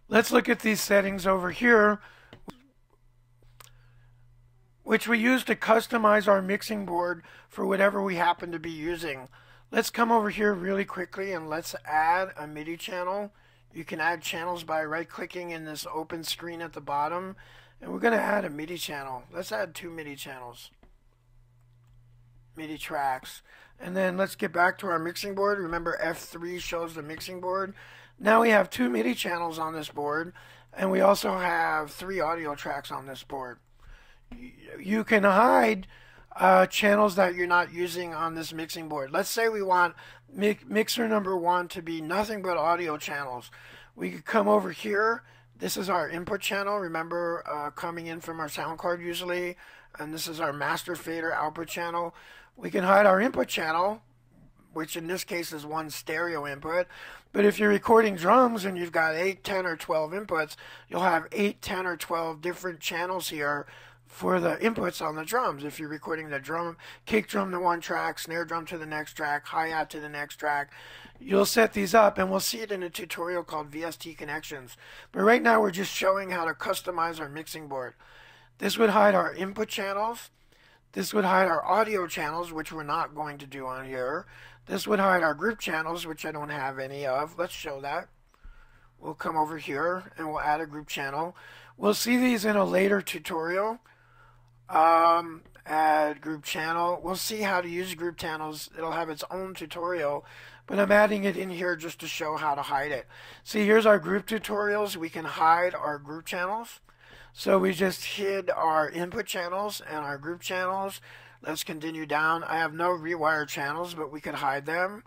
Let's look at these settings over here, which we use to customize our mixing board for whatever we happen to be using. Let's come over here really quickly and let's add a MIDI channel. You can add channels by right-clicking in this open screen at the bottom. And we're going to add a MIDI channel. Let's add 2 MIDI channels. MIDI tracks. And then let's get back to our mixing board. Remember F3 shows the mixing board. Now we have 2 MIDI channels on this board. And we also have 3 audio tracks on this board. You can hide channels that you're not using on this mixing board. Let's say we want mixer number 1 to be nothing but audio channels. We could come over here. This is our input channel, remember, coming in from our sound card usually, and this is our master fader output channel. We can hide our input channel, which in this case is 1 stereo input, but if you're recording drums and you've got 8, 10, or 12 inputs, you'll have 8, 10, or 12 different channels here for the inputs on the drums. If you're recording the drum, kick drum to one track, snare drum to the next track, hi-hat to the next track, you'll set these up, and we'll see it in a tutorial called VST Connections. But right now we're just showing how to customize our mixing board. This would hide our input channels. This would hide our audio channels, which we're not going to do on here. This would hide our group channels, which I don't have any of. Let's show that. We'll come over here and we'll add a group channel. We'll see these in a later tutorial. Add group channel. We'll see how to use group channels. It'll have its own tutorial, but I'm adding it in here just to show how to hide it. See, here's our group tutorials. We can hide our group channels. So we just hid our input channels and our group channels. Let's continue down. I have no rewire channels, but we could hide them.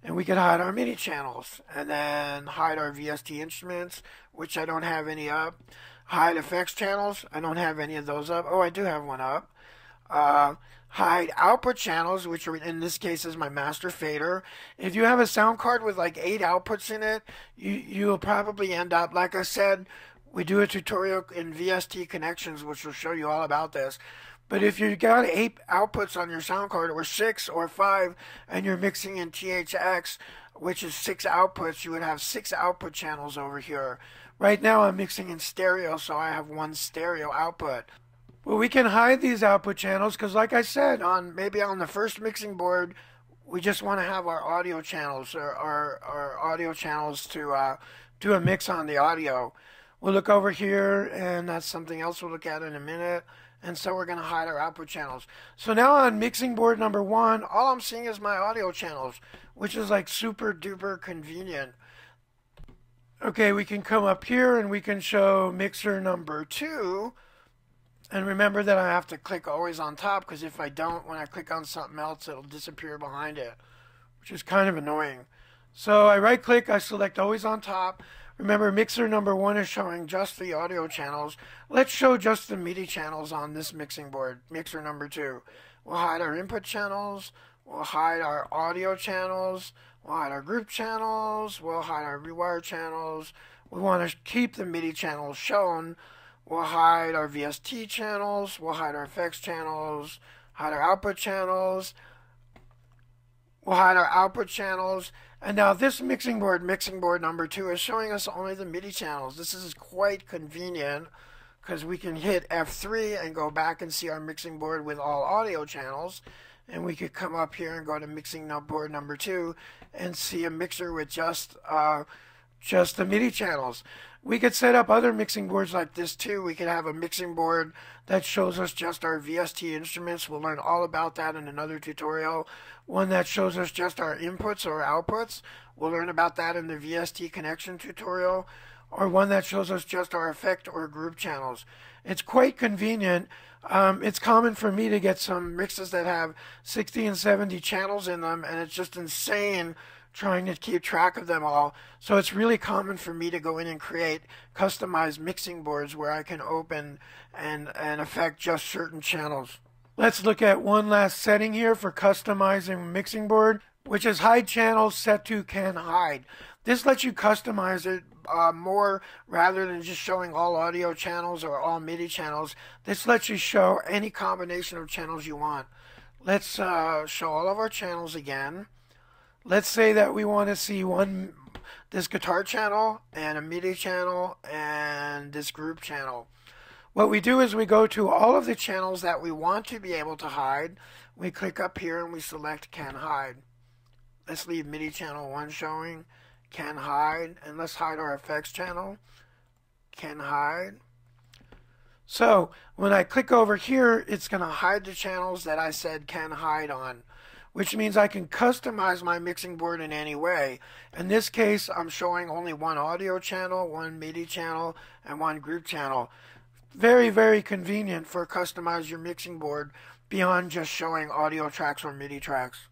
And we could hide our MIDI channels. And then hide our VST instruments, which I don't have any up. Hide effects channels. I don't have any of those up. Oh, I do have one up. Hide output channels, which are in this case is my master fader. If you have a sound card with like 8 outputs in it, you'll probably end up, like I said, we do a tutorial in VST Connections, which will show you all about this. But if you've got 8 outputs on your sound card, or 6 or 5, and you're mixing in THX, which is 6 outputs, you would have 6 output channels over here. Right now I'm mixing in stereo, so I have 1 stereo output. Well, we can hide these output channels because, like I said, maybe on the first mixing board, we just want to have our audio channels, or our audio channels to do a mix on the audio. We'll look over here, and that's something else we'll look at in a minute. And so we're going to hide our output channels. So now on mixing board number 1, all I'm seeing is my audio channels, which is like super duper convenient. Okay, we can come up here and we can show mixer number 2. And remember that I have to click always on top, because if I don't, when I click on something else, it'll disappear behind it, which is kind of annoying. So I right click, I select always on top. Remember, mixer number 1 is showing just the audio channels. Let's show just the MIDI channels on this mixing board, mixer number 2. We'll hide our input channels. We'll hide our audio channels. We'll hide our group channels. We'll hide our rewire channels. We want to keep the MIDI channels shown. We'll hide our VST channels. We'll hide our effects channels. Hide our output channels. We'll hide our output channels. And now this mixing board number 2, is showing us only the MIDI channels. This is quite convenient because we can hit F3 and go back and see our mixing board with all audio channels. And we could come up here and go to mixing board number 2 and see a mixer with just the MIDI channels. We could set up other mixing boards like this too. We could have a mixing board that shows us just our VST instruments. We'll learn all about that in another tutorial. One that shows us just our inputs or outputs. We'll learn about that in the VST connection tutorial. Or one that shows us just our effect or group channels. It's quite convenient. It's common for me to get some mixes that have 60 and 70 channels in them, and it's just insane trying to keep track of them all. So it's really common for me to go in and create customized mixing boards where I can open and affect just certain channels. Let's look at one last setting here for customizing mixing board, which is hide channels set to can hide. This lets you customize it more rather than just showing all audio channels or all MIDI channels. This lets you show any combination of channels you want. Let's show all of our channels again. Let's say that we want to see this guitar channel and a MIDI channel and this group channel. What we do is we go to all of the channels that we want to be able to hide. We click up here and we select Can Hide. Let's leave MIDI channel 1 showing. Can Hide. And let's hide our effects channel. Can Hide. So when I click over here, it's going to hide the channels that I said can hide on, which means I can customize my mixing board in any way. In this case, I'm showing only one audio channel, one MIDI channel, and one group channel. Very, very convenient for customize your mixing board beyond just showing audio tracks or MIDI tracks.